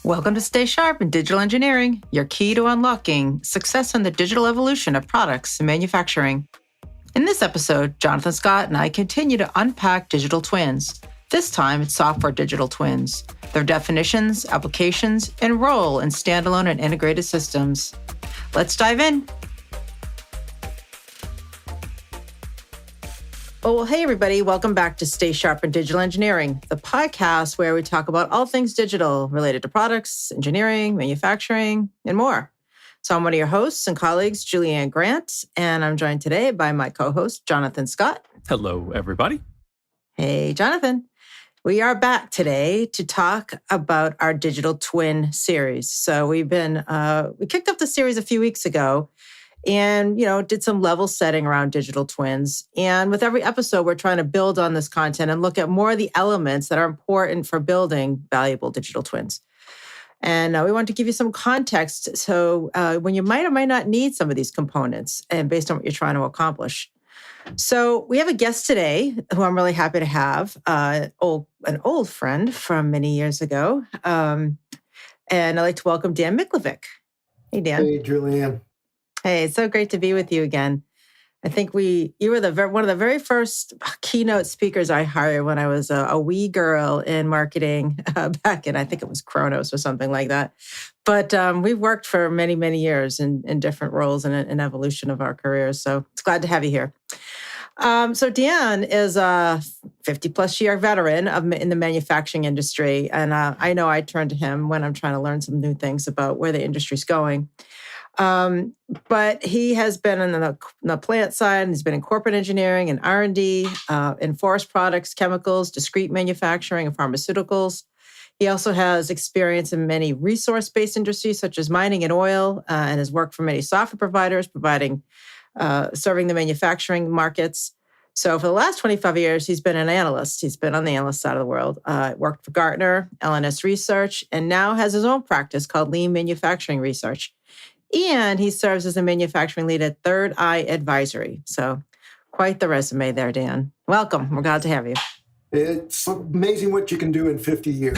Welcome to Stay Sharp in Digital Engineering, your key to unlocking success in the digital evolution of products and manufacturing. In this episode, Jonathan Scott and I continue to unpack digital twins. This time, it's software digital twins, their definitions, applications, and role in standalone and integrated systems. Let's dive in. Oh, well, hey, everybody. Welcome back to Stay Sharp in Digital Engineering, the podcast where we talk about all things digital related to products, engineering, manufacturing, and more. So I'm one of your hosts and colleagues, Julianne Grant, and I'm joined today by my co-host, Jonathan Scott. Hello, everybody. Hey, Jonathan. We are back today to talk about our digital twin series. So we kicked off the series a few weeks ago and, did some level setting around digital twins. And with every episode, we're trying to build on this content and look at more of the elements that are important for building valuable digital twins. And we want to give you some context so when you might or might not need some of these components and based on what you're trying to accomplish. So we have a guest today who I'm really happy to have, an old friend from many years ago. And I'd like to welcome Dan Miklovic. Hey, Dan. Hey, Julianne. Hey, it's so great to be with you again. I think you were one of the very first keynote speakers I hired when I was a wee girl in marketing back in, I think it was Kronos or something like that. But we've worked for many, many years in different roles and in evolution of our careers. So it's glad to have you here. So Dan is a 50-plus year veteran in the manufacturing industry. And I know I turn to him when I'm trying to learn some new things about where the industry's going. But he has been in the plant side, and he's been in corporate engineering and R&D, in forest products, chemicals, discrete manufacturing, and pharmaceuticals. He also has experience in many resource-based industries, such as mining and oil, and has worked for many software providers, serving the manufacturing markets. So for the last 25 years, he's been an analyst. He's been on the analyst side of the world, worked for Gartner, LNS Research, and now has his own practice called Lean Manufacturing Research. And he serves as a manufacturing lead at Third Eye Advisory. So quite the resume there, Dan. Welcome. We're glad to have you. It's amazing what you can do in 50 years.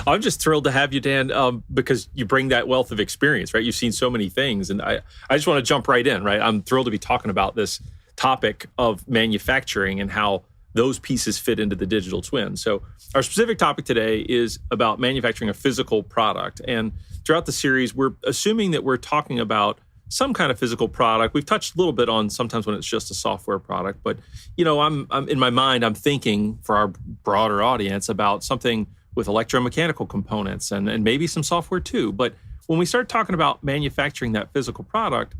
I'm just thrilled to have you, Dan, because you bring that wealth of experience, right? You've seen so many things. And I just want to jump right in, right? I'm thrilled to be talking about this topic of manufacturing and how those pieces fit into the digital twin. So our specific topic today is about manufacturing a physical product. And throughout the series, we're assuming that we're talking about some kind of physical product. We've touched a little bit on sometimes when it's just a software product, but I'm in my mind, I'm thinking for our broader audience about something with electromechanical components and maybe some software too. But when we start talking about manufacturing that physical product,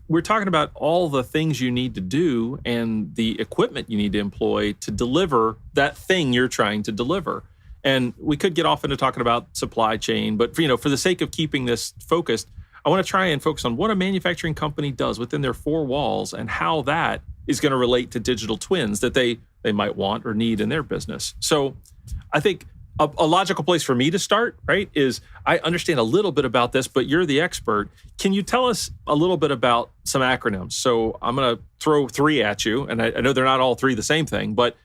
we're talking about all the things you need to do and the equipment you need to employ to deliver that thing you're trying to deliver. And we could get off into talking about supply chain, but for the sake of keeping this focused, I want to try and focus on what a manufacturing company does within their four walls and how that is going to relate to digital twins that they might want or need in their business. So I think a logical place for me to start, right, is I understand a little bit about this, but you're the expert. Can you tell us a little bit about some acronyms? So I'm going to throw three at you, and I know they're not all three the same thing, but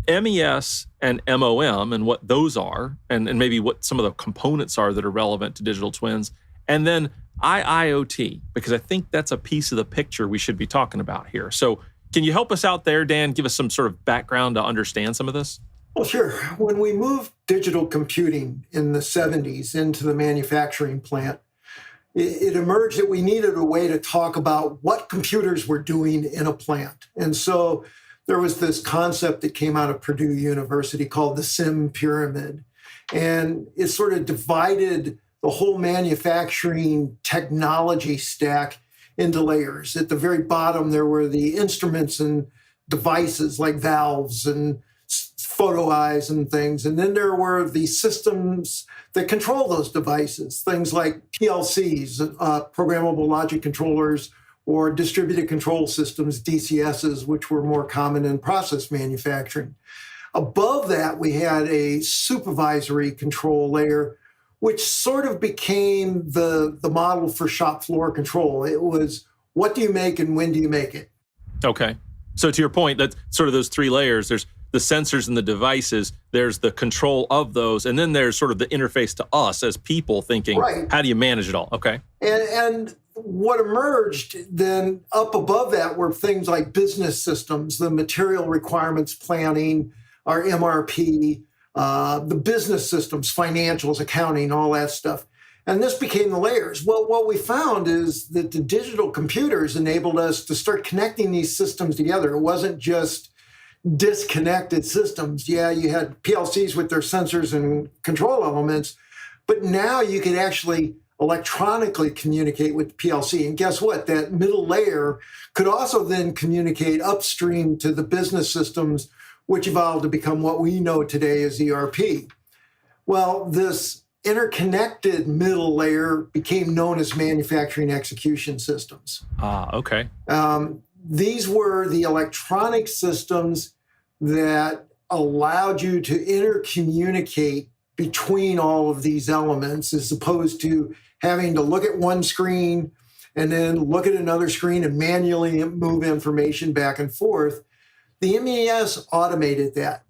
MES and MOM and what those are, and maybe what some of the components are that are relevant to digital twins, and then IIoT, because I think that's a piece of the picture we should be talking about here. So can you help us out there, Dan? Give us some sort of background to understand some of this? Well, sure. When we moved digital computing in the 70s into the manufacturing plant, it emerged that we needed a way to talk about what computers were doing in a plant. And so there was this concept that came out of Purdue University called the SIM pyramid. And it sort of divided the whole manufacturing technology stack into layers. At the very bottom, there were the instruments and devices like valves and photo eyes and things. And then there were the systems that control those devices, things like PLCs, programmable logic controllers, or distributed control systems, DCSs, which were more common in process manufacturing. Above that, we had a supervisory control layer, which sort of became the model for shop floor control. It was, what do you make and when do you make it? Okay. So to your point, that's sort of those three layers. There's the sensors and the devices, there's the control of those, and then there's sort of the interface to us as people thinking, Right. how do you manage it all? Okay. And what emerged then up above that were things like business systems, the material requirements planning, our MRP, the business systems, financials, accounting, all that stuff. And this became the layers. Well, what we found is that the digital computers enabled us to start connecting these systems together. It wasn't just disconnected systems. Yeah, you had PLCs with their sensors and control elements, but now you could actually electronically communicate with the PLC. And guess what? That middle layer could also then communicate upstream to the business systems, which evolved to become what we know today as ERP. Well, this interconnected middle layer became known as manufacturing execution systems. Okay. These were the electronic systems that allowed you to intercommunicate between all of these elements, as opposed to having to look at one screen and then look at another screen and manually move information back and forth. The MES automated that.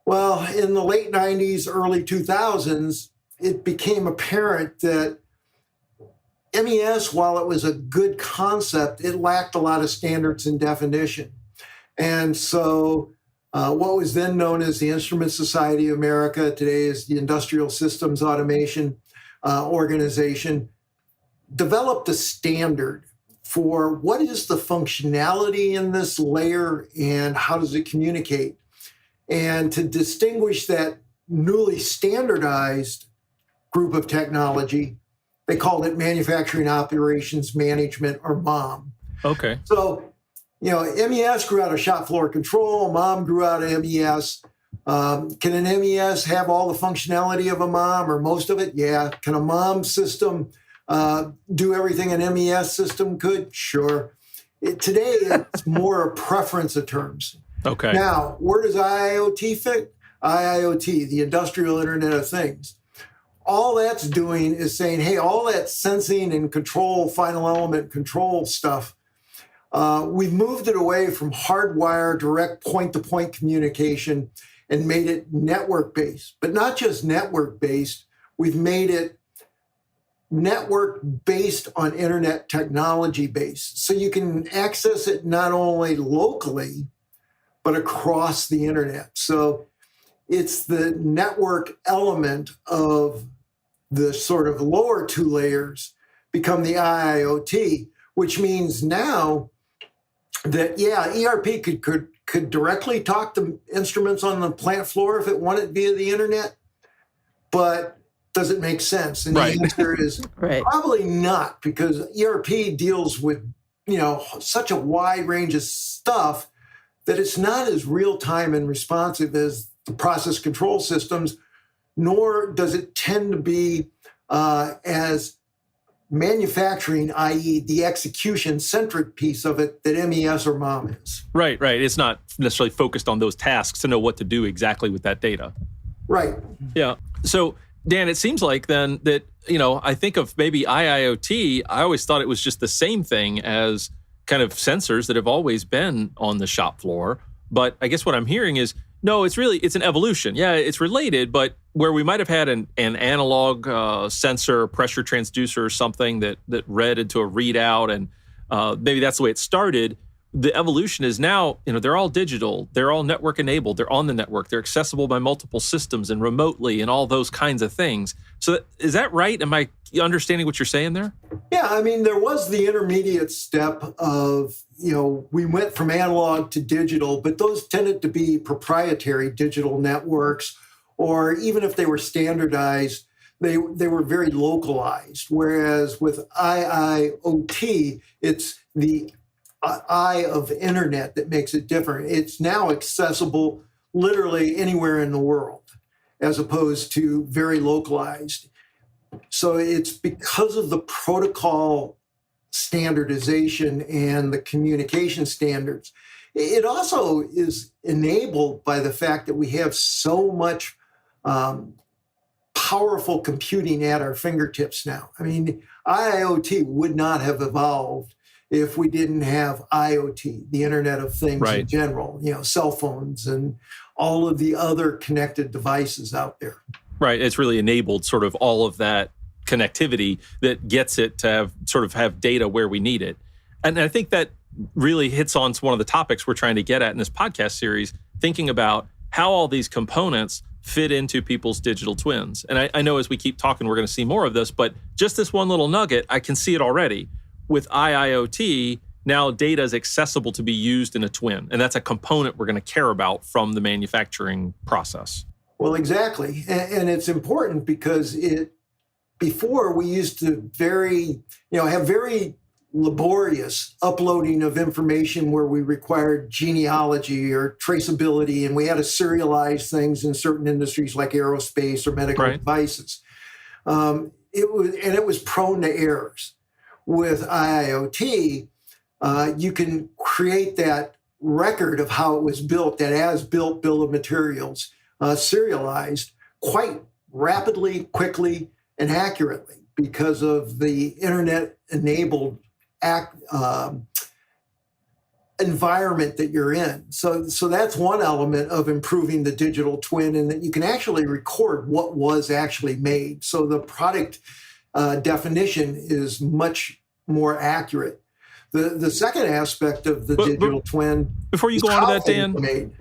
Well, in the late 90s, early 2000s, it became apparent that MES, while it was a good concept, it lacked a lot of standards and definition. And so what was then known as the Instrument Society of America, today is the Industrial Systems Automation Organization, developed a standard for what is the functionality in this layer and how does it communicate. And to distinguish that newly standardized group of technology, they called it Manufacturing Operations Management, or MOM. Okay. So, MES grew out of shop floor control, MOM grew out of MES. Can an MES have all the functionality of a MOM or most of it? Yeah. Can a MOM system do everything an MES system could? Sure. Today, it's more a preference of terms. Okay. Now, where does IIoT fit? IIoT, the Industrial Internet of Things. All that's doing is saying, hey, all that sensing and control, final element control stuff, we've moved it away from hardwire, direct point-to-point communication and made it network-based. But not just network-based, we've made it network-based on internet technology-based. So you can access it not only locally, but across the internet. So it's the network element of the sort of lower two layers become the IIoT, which means now that, yeah, ERP could directly talk to instruments on the plant floor if it wanted via the internet, but does it make sense? And Right. the answer is Right. probably not, because ERP deals with, such a wide range of stuff that it's not as real-time and responsive as the process control systems, nor does it tend to be as manufacturing, i.e. the execution-centric piece of it that MES or MOM is. Right. It's not necessarily focused on those tasks to know what to do exactly with that data. Right. Yeah. So, Dan, it seems like then that, I think of maybe IIoT, I always thought it was just the same thing as kind of sensors that have always been on the shop floor. But I guess what I'm hearing is, no, it's an evolution. Yeah, it's related, but where we might have had an analog sensor, pressure transducer or something that read into a readout, and maybe that's the way it started. The evolution is now, they're all digital, they're all network enabled, they're on the network, they're accessible by multiple systems and remotely and all those kinds of things. So is that right? Am I understanding what you're saying there? Yeah, I mean, there was the intermediate step of, we went from analog to digital, but those tended to be proprietary digital networks, or even if they were standardized, they were very localized. Whereas with IIoT, it's the eye of internet that makes it different. It's now accessible literally anywhere in the world, as opposed to very localized. So it's because of the protocol standardization and the communication standards. It also is enabled by the fact that we have so much powerful computing at our fingertips now. I mean, IIoT would not have evolved if we didn't have IoT, the Internet of Things in Right. general, cell phones and all of the other connected devices out there. Right. It's really enabled sort of all of that connectivity that gets it to have data where we need it. And I think that really hits on to one of the topics we're trying to get at in this podcast series, thinking about how all these components fit into people's digital twins. And I know as we keep talking, we're going to see more of this, but just this one little nugget, I can see it already. With IIoT, now data is accessible to be used in a twin. And that's a component we're going to care about from the manufacturing process. Well, exactly. And it's important because before we used to have very laborious uploading of information where we required genealogy or traceability, and we had to serialize things in certain industries like aerospace or medical devices. It was prone to errors. With IIoT, you can create that record of how it was built, that as-built bill of materials, serialized quite rapidly, quickly, and accurately because of the internet-enabled environment that you're in. So that's one element of improving the digital twin, and that you can actually record what was actually made. So the product definition is much more accurate. The second aspect of the digital twin. Before you go on to that, Dan, made.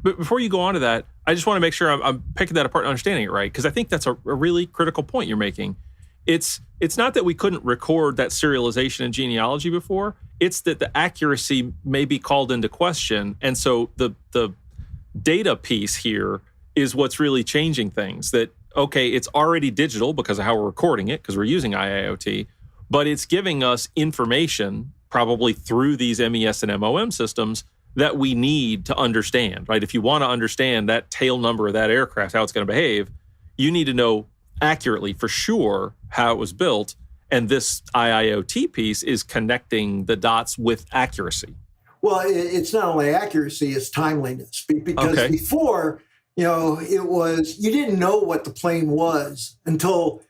But before you go on to that, I just want to make sure I'm picking that apart and understanding it right, because I think that's a really critical point you're making. It's not that we couldn't record that serialization and genealogy before. It's that the accuracy may be called into question. And so the data piece here is what's really changing things. That, okay, it's already digital because of how we're recording it, because we're using IIoT, but it's giving us information, probably through these MES and MOM systems, that we need to understand, right? If you want to understand that tail number of that aircraft, how it's going to behave, you need to know accurately for sure how it was built. And this IIoT piece is connecting the dots with accuracy. Well, it's not only accuracy, it's timeliness. Because before, it was, you didn't know what the plane was until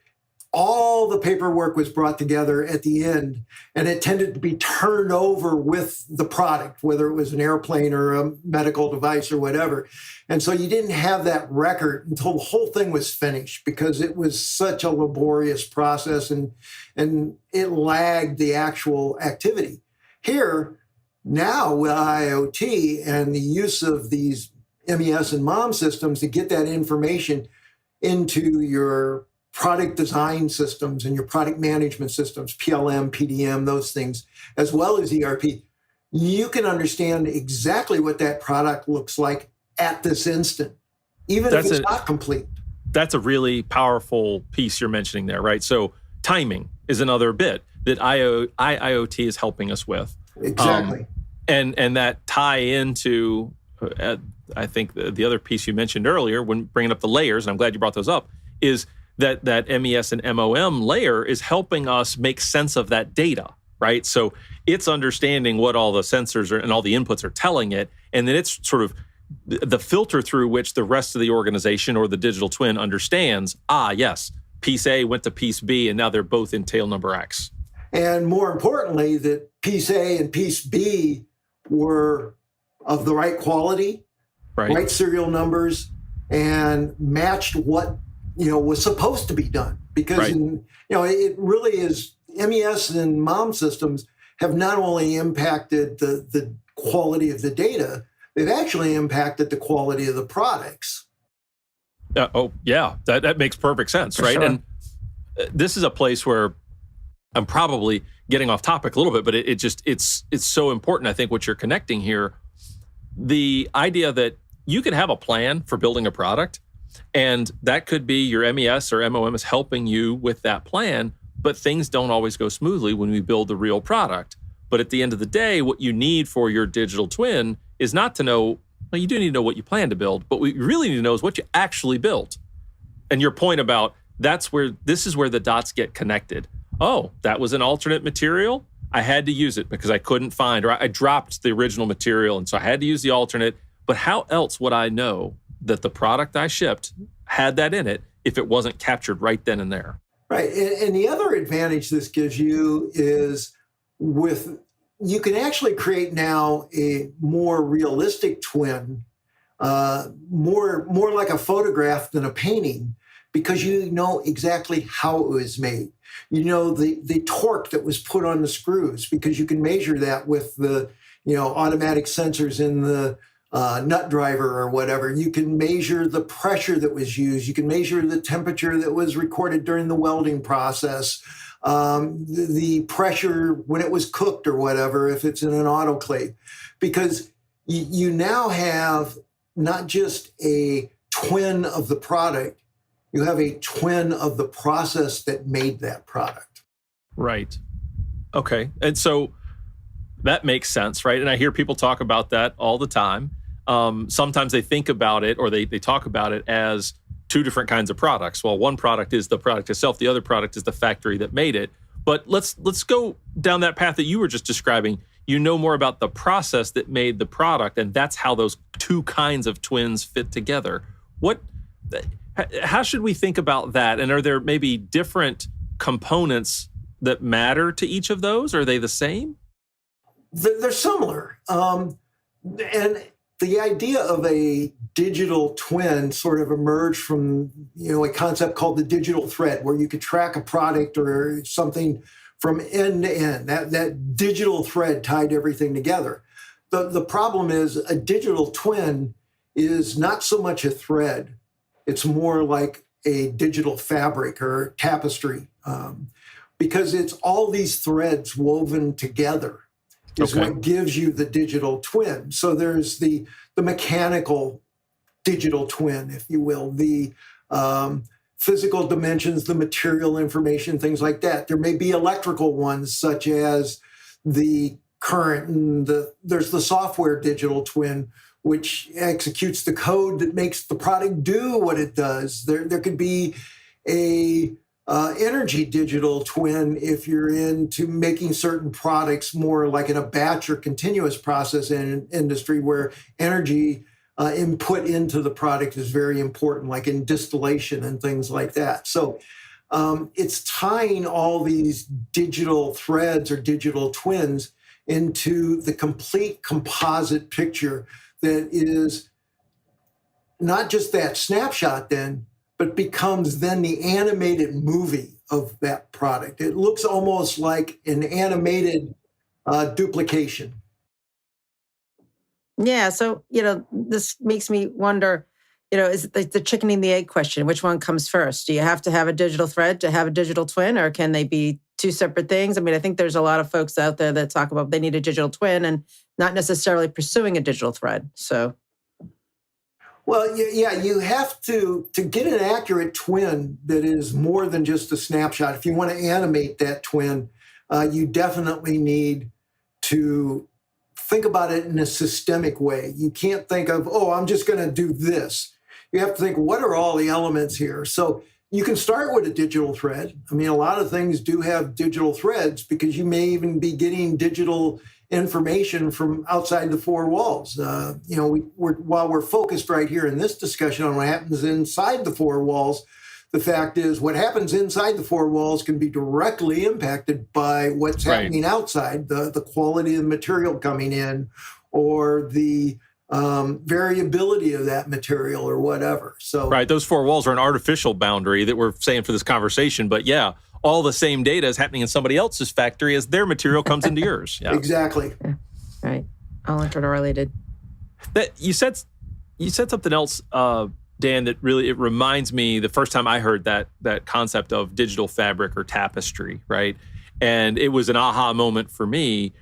all the paperwork was brought together at the end, and it tended to be turned over with the product, whether it was an airplane or a medical device or whatever. And so you didn't have that record until the whole thing was finished, because it was such a laborious process and it lagged the actual activity. Here, now with IoT and the use of these MES and MOM systems to get that information into your product design systems and your product management systems, PLM, PDM, those things, as well as ERP, you can understand exactly what that product looks like at this instant, even if it's not complete. That's a really powerful piece you're mentioning there, right? So timing is another bit that IIoT is helping us with. Exactly. And that tie into, I think, the other piece you mentioned earlier when bringing up the layers, and I'm glad you brought those up, is that MES and MOM layer is helping us make sense of that data, right? So it's understanding what all the sensors and all the inputs are telling it, and then it's sort of the filter through which the rest of the organization or the digital twin understands, yes, piece A went to piece B, and now they're both in tail number X. And more importantly, that piece A and piece B were of the right quality, right serial numbers, and matched what was supposed to be done. Because it really is, MES and MOM systems have not only impacted the quality of the data, they've actually impacted the quality of the products. That makes perfect sense, right? Sure. And this is a place where I'm probably getting off topic a little bit, but it's so important, I think, what you're connecting here. The idea that you can have a plan for building a product, and that could be your MES or MOM is helping you with that plan, but things don't always go smoothly when we build the real product. But at the end of the day, what you need for your digital twin is not to know, well, you do need to know what you plan to build, but what you really need to know is what you actually built. And your point about this is where the dots get connected. Oh, that was an alternate material. I had to use it because I couldn't find, or I dropped the original material, and so I had to use the alternate. But how else would I know that the product I shipped had that in it if it wasn't captured right then and there? Right. And the other advantage this gives you is with you can actually create now a more realistic twin, more like a photograph than a painting, because you know exactly how it was made. You know the torque that was put on the screws, because you can measure that with the automatic sensors in the nut driver or whatever. You can measure the pressure that was used. You can measure the temperature that was recorded during the welding process, the pressure when it was cooked or whatever, if it's in an autoclave, because you now have not just a twin of the product, you have a twin of the process that made that product. Right. Okay. And so that makes sense, right? And I hear people talk about that all the time. Sometimes they think about it, or they talk about it as two different kinds of products. Well, one product is the product itself. The other product is the factory that made it. But let's go down that path that you were just describing. You know more about the process that made the product, and that's how those two kinds of twins fit together. How should we think about that? And are there maybe different components that matter to each of those? Are they the same? They're similar. And the idea of a digital twin sort of emerged from, a concept called the digital thread, where you could track a product or something from end to end. That digital thread tied everything together. The problem is a digital twin is not so much a thread. It's more like a digital fabric or tapestry, because it's all these threads woven together is what gives you the digital twin. So there's the mechanical digital twin, if you will, the physical dimensions, the material information, things like that. There may be electrical ones, such as the current, and there's the software digital twin, which executes the code that makes the product do what it does. There could be a energy digital twin if you're into making certain products more like in a batch or continuous process industry, where energy input into the product is very important, like in distillation and things like that. So it's tying all these digital threads or digital twins into the complete composite picture that is not just that snapshot then, but becomes then the animated movie of that product. It looks almost like an animated duplication. Yeah. So, this makes me wonder, is it the chicken and the egg question? Which one comes first? Do you have to have a digital thread to have a digital twin, or can they be two separate things? I mean, I think there's a lot of folks out there that talk about they need a digital twin and not necessarily pursuing a digital thread. So, well, yeah, you have to get an accurate twin that is more than just a snapshot. If you want to animate that twin, you definitely need to think about it in a systemic way. You can't think of, I'm just going to do this. You have to think, what are all the elements here? So you can start with a digital thread. I mean, a lot of things do have digital threads, because you may even be getting digital information from outside the four walls. While we're focused right here in this discussion on what happens inside the four walls, the fact is what happens inside the four walls can be directly impacted by what's happening outside, the quality of the material coming in, or the variability of that material or whatever. So, right, those four walls are an artificial boundary that we're saying for this conversation, but yeah, all the same data is happening in somebody else's factory as their material comes into yours. Yeah. Exactly. Yeah. Right. All interrelated. That you said something else, Dan, that really, it reminds me the first time I heard that concept of digital fabric or tapestry, right? And it was an aha moment for me.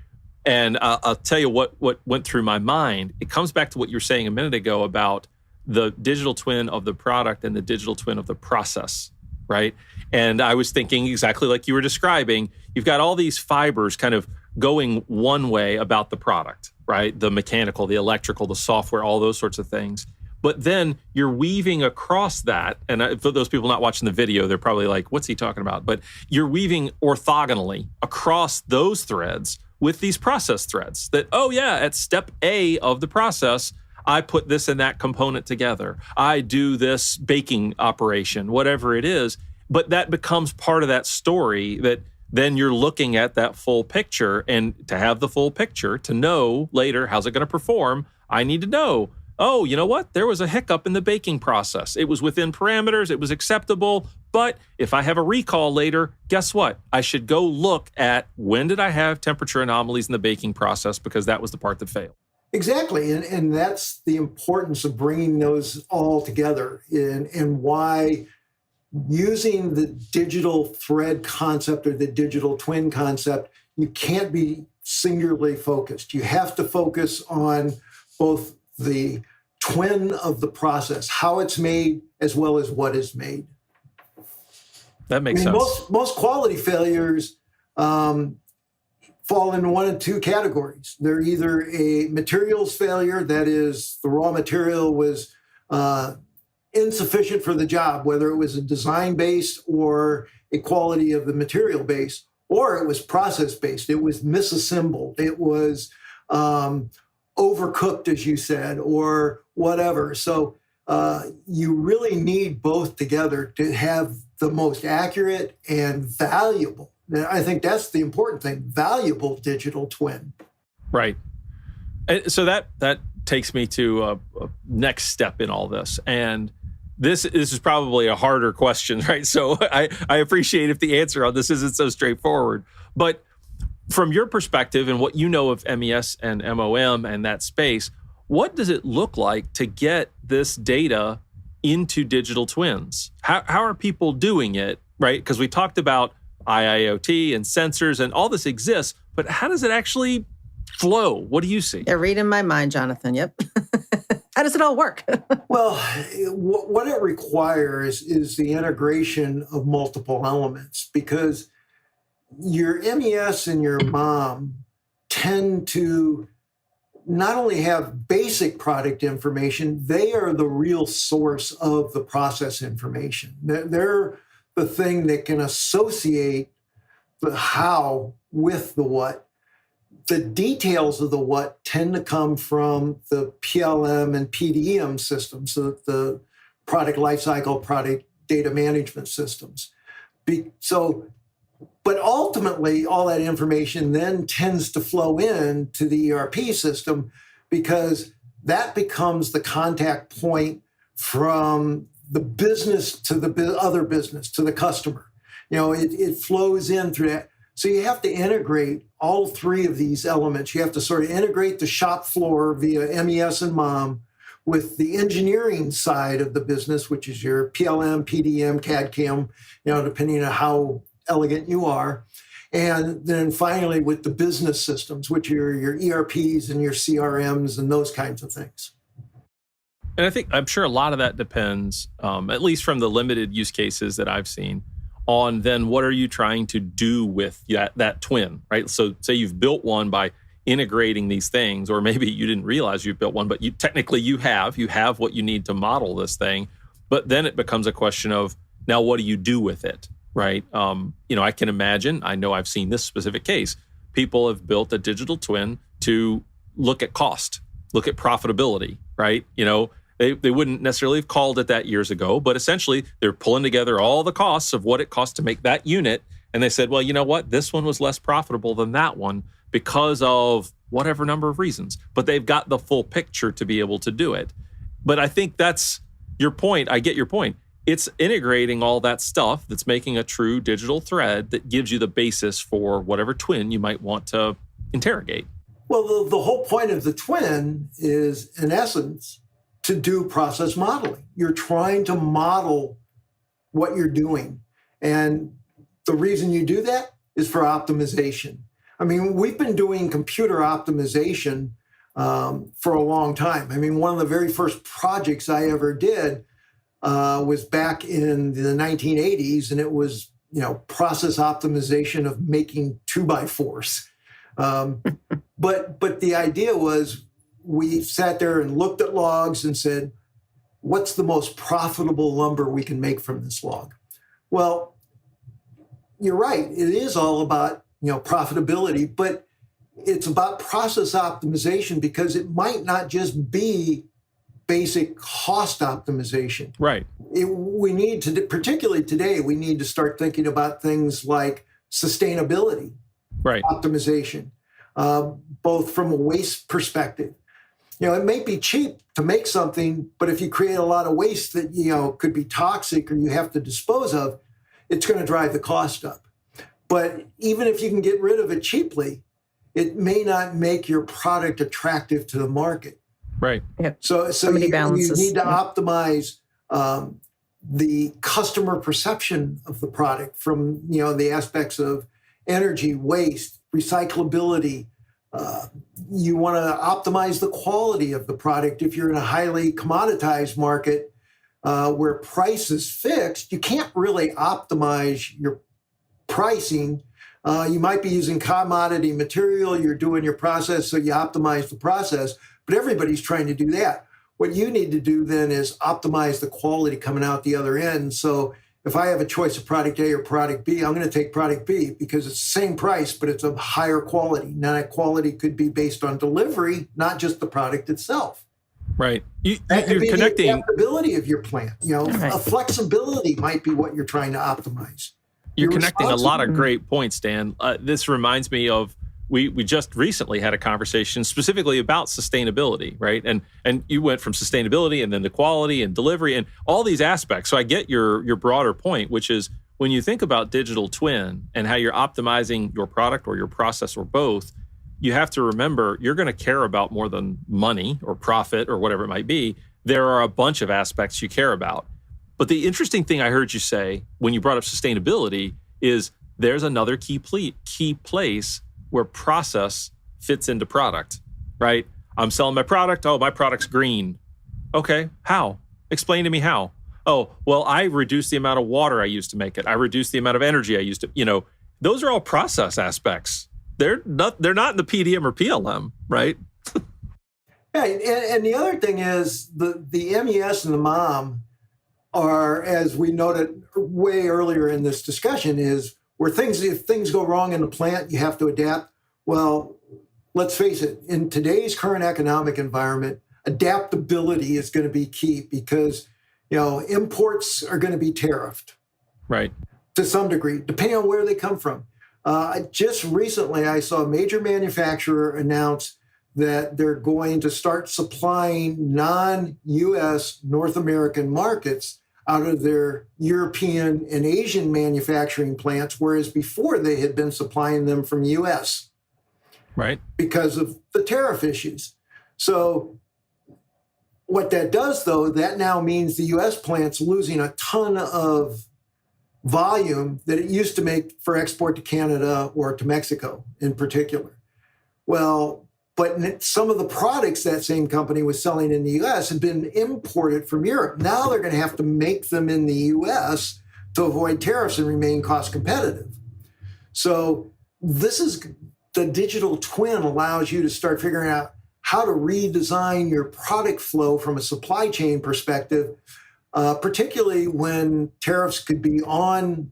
And I'll tell you what went through my mind. It comes back to what you were saying a minute ago about the digital twin of the product and the digital twin of the process, right? And I was thinking exactly like you were describing. You've got all these fibers kind of going one way about the product, right? The mechanical, the electrical, the software, all those sorts of things. But then you're weaving across that. And for those people not watching the video, they're probably like, what's he talking about? But you're weaving orthogonally across those threads with these process threads that, at step A of the process, I put this and that component together. I do this baking operation, whatever it is. But that becomes part of that story that then you're looking at that full picture. And to have the full picture, to know later, how's it going to perform? I need to know, oh, you know what? There was a hiccup in the baking process. It was within parameters. It was acceptable. But if I have a recall later, guess what? I should go look at when did I have temperature anomalies in the baking process, because that was the part that failed. Exactly. And that's the importance of bringing those all together, and why using the digital thread concept or the digital twin concept, you can't be singularly focused. You have to focus on both the twin of the process, how it's made, as well as what is made. That makes sense. Most quality failures fall into one of two categories. They're either a materials failure, that is, the raw material was insufficient for the job, whether it was a design-based or a quality of the material base, or it was process-based. It was misassembled. It was overcooked, as you said, or whatever. So you really need both together to have the most accurate and valuable. I think that's the important thing, valuable digital twin. Right. And so that takes me to a next step in all this. And this is probably a harder question, right? So I appreciate if the answer on this isn't so straightforward. But from your perspective and what you know of MES and MOM and that space, what does it look like to get this data into digital twins? How are people doing it, right? Because we talked about IIoT and sensors and all this exists, but how does it actually flow? What do you see? You're reading my mind, Jonathan. Yep. How does it all work? Well, what it requires is the integration of multiple elements, because your MES and your MOM tend to not only have basic product information, they are the real source of the process information. They're the thing that can associate the how with the what. The details of the what tend to come from the PLM and PDM systems, the product lifecycle, product data management systems. But ultimately, all that information then tends to flow into the ERP system, because that becomes the contact point from the business to the other business, to the customer. It flows in through that. So you have to integrate all three of these elements. You have to sort of integrate the shop floor via MES and MOM with the engineering side of the business, which is your PLM, PDM, CAD, CAM, depending on how elegant you are. And then finally with the business systems, which are your ERPs and your CRMs and those kinds of things. And I'm sure a lot of that depends, at least from the limited use cases that I've seen, on then what are you trying to do with that twin, right? So say you've built one by integrating these things, or maybe you didn't realize you've built one, but you have what you need to model this thing. But then it becomes a question of, now what do you do with it, right? I can imagine, I know I've seen this specific case, people have built a digital twin to look at cost, look at profitability, right? They wouldn't necessarily have called it that years ago, but essentially they're pulling together all the costs of what it costs to make that unit. And they said, well, you know what? This one was less profitable than that one because of whatever number of reasons. But they've got the full picture to be able to do it. But I think that's your point. I get your point. It's integrating all that stuff that's making a true digital thread that gives you the basis for whatever twin you might want to interrogate. Well, the whole point of the twin is, in essence, to do process modeling. You're trying to model what you're doing. And the reason you do that is for optimization. I mean, we've been doing computer optimization for a long time. I mean, one of the very first projects I ever did was back in the 1980s, and it was, process optimization of making 2x4s. But the idea was, we sat there and looked at logs and said, what's the most profitable lumber we can make from this log? Well, you're right. It is all about, profitability, but it's about process optimization, because it might not just be basic cost optimization. Right. We need to, particularly today, we need to start thinking about things like sustainability Right. optimization, both from a waste perspective. It may be cheap to make something, but if you create a lot of waste that, could be toxic or you have to dispose of, it's going to drive the cost up. But even if you can get rid of it cheaply, it may not make your product attractive to the market. Right. Yep. So many you balances. need to optimize the customer perception of the product from, the aspects of energy, waste, recyclability. You want to optimize the quality of the product. If you're in a highly commoditized market where price is fixed, you can't really optimize your pricing. You might be using commodity material, you're doing your process, so you optimize the process, but everybody's trying to do that. What you need to do then is optimize the quality coming out the other end. So if I have a choice of product A or product B, I'm going to take product B because it's the same price, but it's of higher quality. Now, that quality could be based on delivery, not just the product itself. Right. You're connecting the connecting. adaptability of your plant. Right. A flexibility might be what you're trying to optimize. You're connecting a lot of great points, Dan. This reminds me of we just recently had a conversation specifically about sustainability, right? And you went from sustainability and then to quality and delivery and all these aspects. So I get your broader point, which is when you think about digital twin and how you're optimizing your product or your process or both, you have to remember you're going to care about more than money or profit or whatever it might be. There are a bunch of aspects you care about. But the interesting thing I heard you say when you brought up sustainability is there's another key place where process fits into product, right? I'm selling my product. Oh, my product's green. Okay, how? Explain to me how. Oh, well, I reduced the amount of water I used to make it. I reduced the amount of energy I used to, those are all process aspects. They're not in the PDM or PLM, right? Yeah, and the other thing is the MES and the MOM are, as we noted way earlier in this discussion, is where if things go wrong in the plant, you have to adapt. Well, let's face it, in today's current economic environment, adaptability is going to be key because, imports are going to be tariffed. Right. To some degree, depending on where they come from. Just recently, I saw a major manufacturer announce that they're going to start supplying non-U.S. North American markets out of their European and Asian manufacturing plants, whereas before they had been supplying them from U.S. Right. Because of the tariff issues. So what that does, though, that now means the U.S. plant's losing a ton of volume that it used to make for export to Canada or to Mexico in particular. Well, but some of the products that same company was selling in the U.S. had been imported from Europe. Now they're going to have to make them in the U.S. to avoid tariffs and remain cost competitive. So the digital twin allows you to start figuring out how to redesign your product flow from a supply chain perspective, particularly when tariffs could be on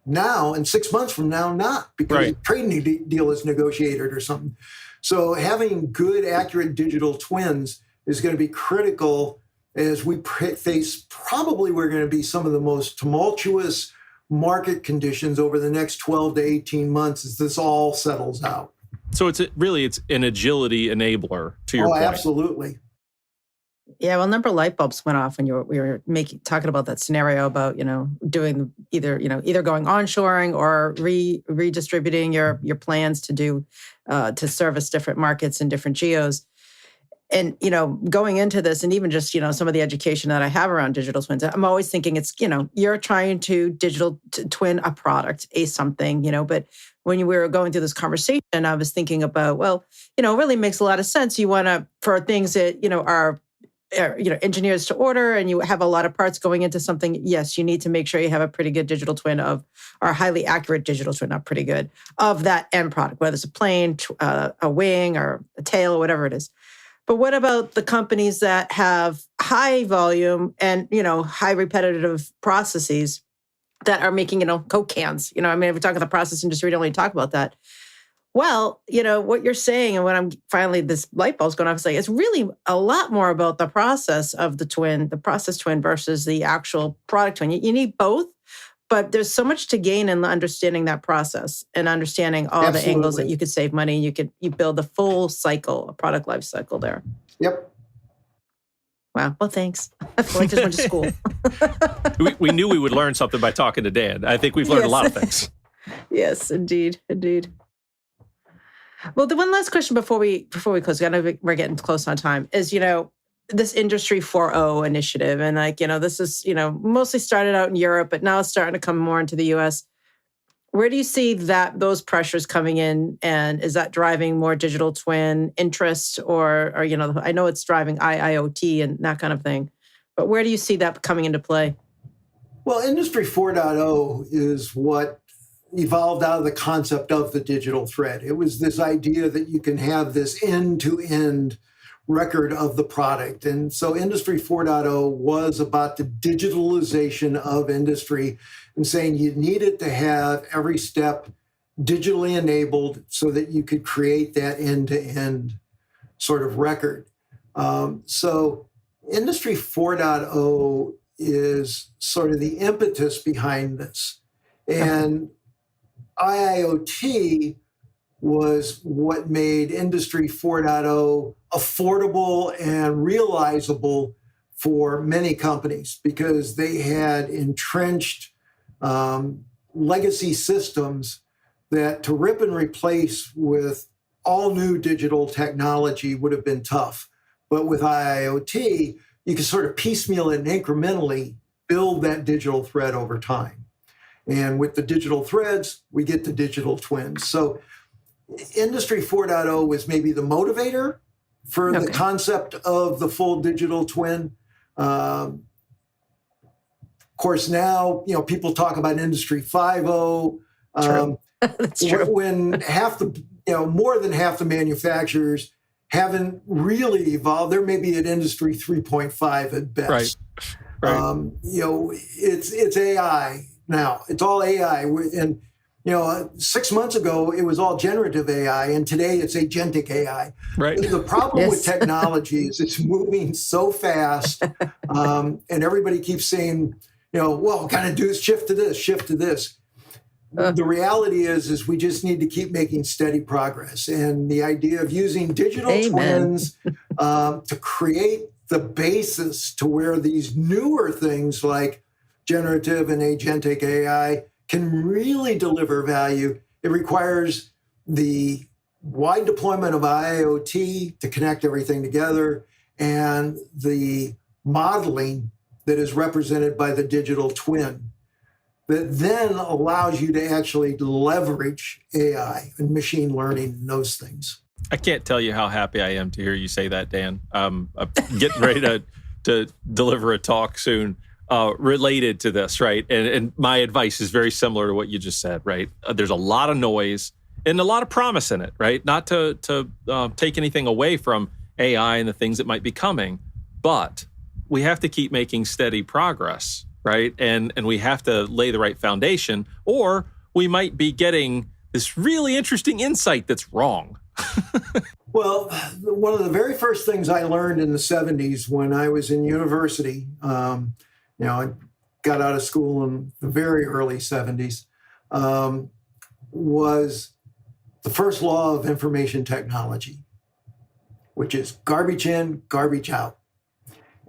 now and 6 months from now not, because a trade deal is negotiated or something. So having good, accurate digital twins is going to be critical as we face probably we're going to be some of the most tumultuous market conditions over the next 12 to 18 months as this all settles out. So it's an agility enabler to your point. Absolutely. Yeah, well, a number of light bulbs went off when we were talking about that scenario about doing either going onshoring or redistributing your plans to do to service different markets and different geos. And going into this, and even just some of the education that I have around digital twins, I'm always thinking it's you're trying to digital twin a product, something, but when we were going through this conversation, I was thinking about, well, it really makes a lot of sense. You want to, for things that are engineers to order, and you have a lot of parts going into something, yes, you need to make sure you have a pretty good digital twin or a highly accurate digital twin, not pretty good, of that end product, whether it's a plane, a wing, or a tail, or whatever it is. But what about the companies that have high volume and, high repetitive processes that are making, Coke cans? If we're talking the process industry, we don't really talk about that. Well, what you're saying, and when I'm finally, this light bulb's going off, is like, it's really a lot more about the process of the process twin versus the actual product twin. You need both, But there's so much to gain in understanding that process and understanding all the angles that you could save money. You build the full cycle, a product life cycle there. Yep. Wow. Well, thanks. I feel like I just went to school. we knew we would learn something by talking to Dan. I think we've learned a lot of things. Yes, indeed. Well, the one last question before we close, I know we're getting close on time, is, this Industry 4.0 initiative. And this is, mostly started out in Europe, but now it's starting to come more into the US. Where do you see those pressures coming in? And is that driving more digital twin interest or I know it's driving IIoT and that kind of thing, but where do you see that coming into play? Well, Industry 4.0 is what evolved out of the concept of the digital thread. It was this idea that you can have this end-to-end record of the product. And so Industry 4.0 was about the digitalization of industry and saying you needed to have every step digitally enabled so that you could create that end-to-end sort of record. So Industry 4.0 is sort of the impetus behind this. And IIoT was what made Industry 4.0 affordable and realizable for many companies because they had entrenched legacy systems that to rip and replace with all new digital technology would have been tough. But with IIoT, you can sort of piecemeal it and incrementally build that digital thread over time. And with the digital threads, we get the digital twins. So Industry 4.0 was maybe the motivator for the concept of the full digital twin. Of course, now people talk about Industry 5.0. That's true. When more than half the manufacturers haven't really evolved, there may be an Industry 3.5 at best. Right. It's AI now. It's all AI, and 6 months ago, it was all generative AI, and today it's agentic AI. Right. The problem with technology is it's moving so fast, and everybody keeps saying, kind of do shift to this. The reality is we just need to keep making steady progress. And the idea of using digital twins to create the basis to where these newer things like generative and agentic AI can really deliver value. It requires the wide deployment of IoT to connect everything together and the modeling that is represented by the digital twin that then allows you to actually leverage AI and machine learning and those things. I can't tell you how happy I am to hear you say that, Dan. I'm getting ready to deliver a talk soon related to this, right? And my advice is very similar to what you just said, right? There's a lot of noise and a lot of promise in it, right? Not to take anything away from AI and the things that might be coming, but we have to keep making steady progress, right? And we have to lay the right foundation, or we might be getting this really interesting insight that's wrong. Well, one of the very first things I learned in the 70s when I was in university, I got out of school in the very early 70s, was the first law of information technology, which is garbage in, garbage out.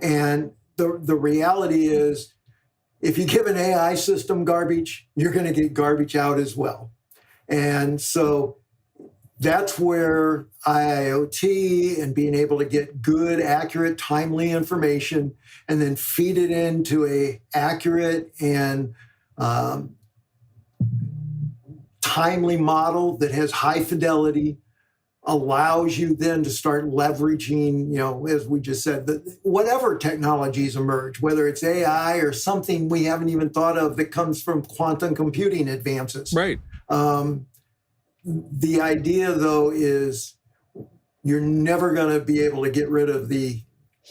And the reality is, if you give an AI system garbage, you're going to get garbage out as well. And so that's where IIoT and being able to get good, accurate, timely information and then feed it into a accurate and timely model that has high fidelity allows you then to start leveraging, as we just said, whatever technologies emerge, whether it's AI or something we haven't even thought of that comes from quantum computing advances. Right. The idea, though, is you're never going to be able to get rid of the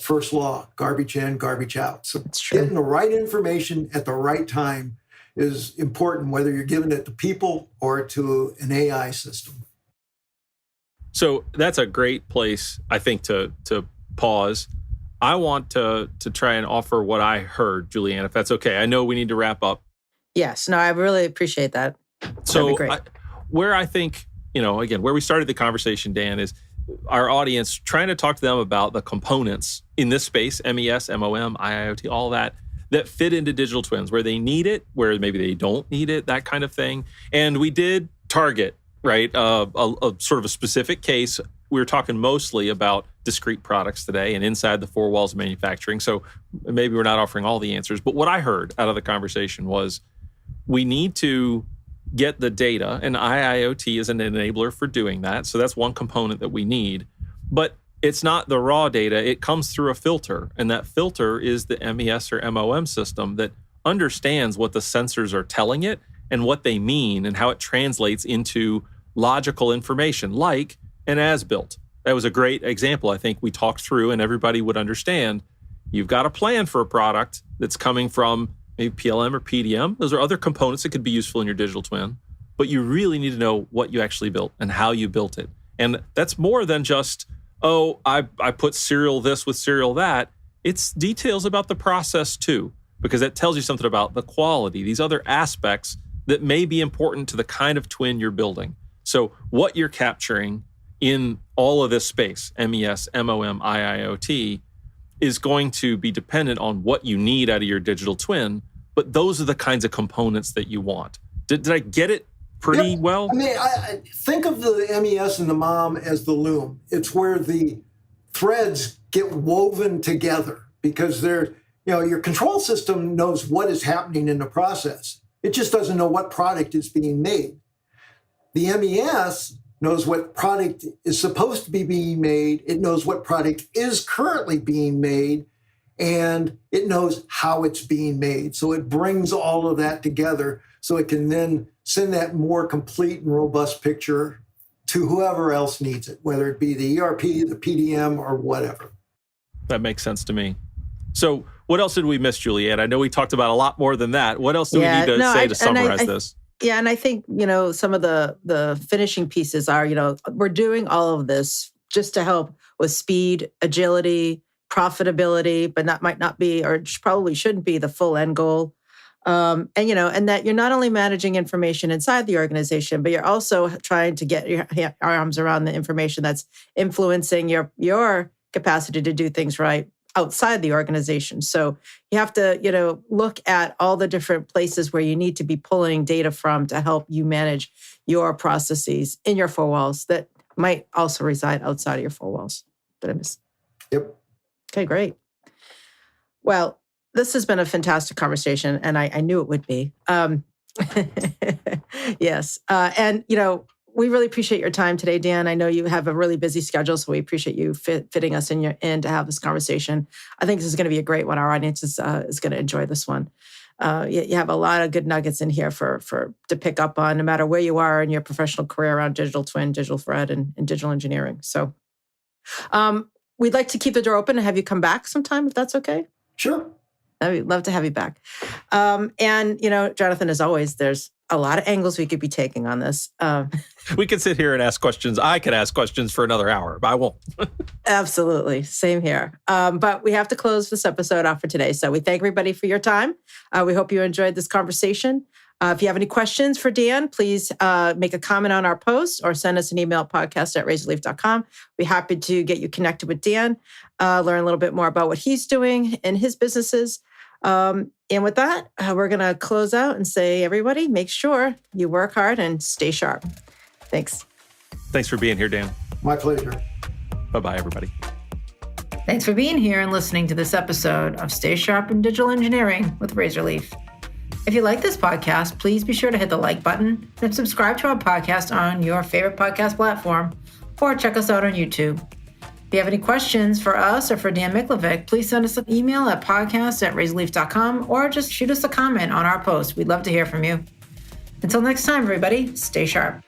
first law, garbage in, garbage out. So getting the right information at the right time is important, whether you're giving it to people or to an AI system. So that's a great place, I think, to pause. I want to try and offer what I heard, Julianne, if that's okay. I know we need to wrap up. Yes. No, I really appreciate that. So where I think, again, where we started the conversation, Dan, is our audience trying to talk to them about the components in this space, MES, MOM, IIoT, all that fit into digital twins, where they need it, where maybe they don't need it, that kind of thing. And we did target, right, a sort of a specific case. We were talking mostly about discrete products today and inside the four walls of manufacturing. So maybe we're not offering all the answers. But what I heard out of the conversation was we need to get the data, and IIoT is an enabler for doing that. So that's one component that we need. But it's not the raw data. It comes through a filter, and that filter is the MES or MOM system that understands what the sensors are telling it and what they mean and how it translates into logical information, like an as-built. That was a great example. I think we talked through, and everybody would understand. You've got a plan for a product that's coming from maybe PLM or PDM. Those are other components that could be useful in your digital twin, but you really need to know what you actually built and how you built it. And that's more than just, I put serial this with serial that. It's details about the process too, because that tells you something about the quality, these other aspects that may be important to the kind of twin you're building. So what you're capturing in all of this space, MES, MOM, IIoT, is going to be dependent on what you need out of your digital twin, but those are the kinds of components that you want. Did I get it pretty well? I mean, I think of the MES and the MOM as the loom. It's where the threads get woven together because your control system knows what is happening in the process. It just doesn't know what product is being made. The MES knows what product is supposed to be being made. It knows what product is currently being made, and it knows how it's being made. So it brings all of that together so it can then send that more complete and robust picture to whoever else needs it, whether it be the ERP, the PDM, or whatever. That makes sense to me. So what else did we miss, Juliet? I know we talked about a lot more than that. What else do we need to say to summarize this? Yeah, and I think, some of the finishing pieces are, we're doing all of this just to help with speed, agility, profitability, but might not be, or probably shouldn't be the full end goal. And that you're not only managing information inside the organization, but you're also trying to get your arms around the information that's influencing your capacity to do things right outside the organization. So you have to, look at all the different places where you need to be pulling data from to help you manage your processes in your four walls that might also reside outside of your four walls. Did I miss? Yep. Okay, great. Well, this has been a fantastic conversation, and I knew it would be. Yes. And, we really appreciate your time today, Dan. I know you have a really busy schedule, so we appreciate you fitting us in to have this conversation. I think this is going to be a great one. Our audience is going to enjoy this one. You have a lot of good nuggets in here to pick up on, no matter where you are in your professional career around digital twin, digital thread, and digital engineering. So we'd like to keep the door open and have you come back sometime, if that's okay. Sure. I'd love to have you back. And, Jonathan, as always, there's a lot of angles we could be taking on this. We could sit here and ask questions. I could ask questions for another hour, but I won't. Absolutely. Same here. But we have to close this episode off for today. So we thank everybody for your time. We hope you enjoyed this conversation. If you have any questions for Dan, please make a comment on our post or send us an email at podcast@razorleaf.com. We're happy to get you connected with Dan, learn a little bit more about what he's doing in his businesses. And with that, we're going to close out and say, everybody, make sure you work hard and stay sharp. Thanks. Thanks for being here, Dan. My pleasure. Bye-bye, everybody. Thanks for being here and listening to this episode of Stay Sharp in Digital Engineering with Razorleaf. If you like this podcast, please be sure to hit the like button and subscribe to our podcast on your favorite podcast platform, or check us out on YouTube. If you have any questions for us or for Dan Miklovic, please send us an email at podcast@razorleaf.com or just shoot us a comment on our post. We'd love to hear from you. Until next time, everybody, stay sharp.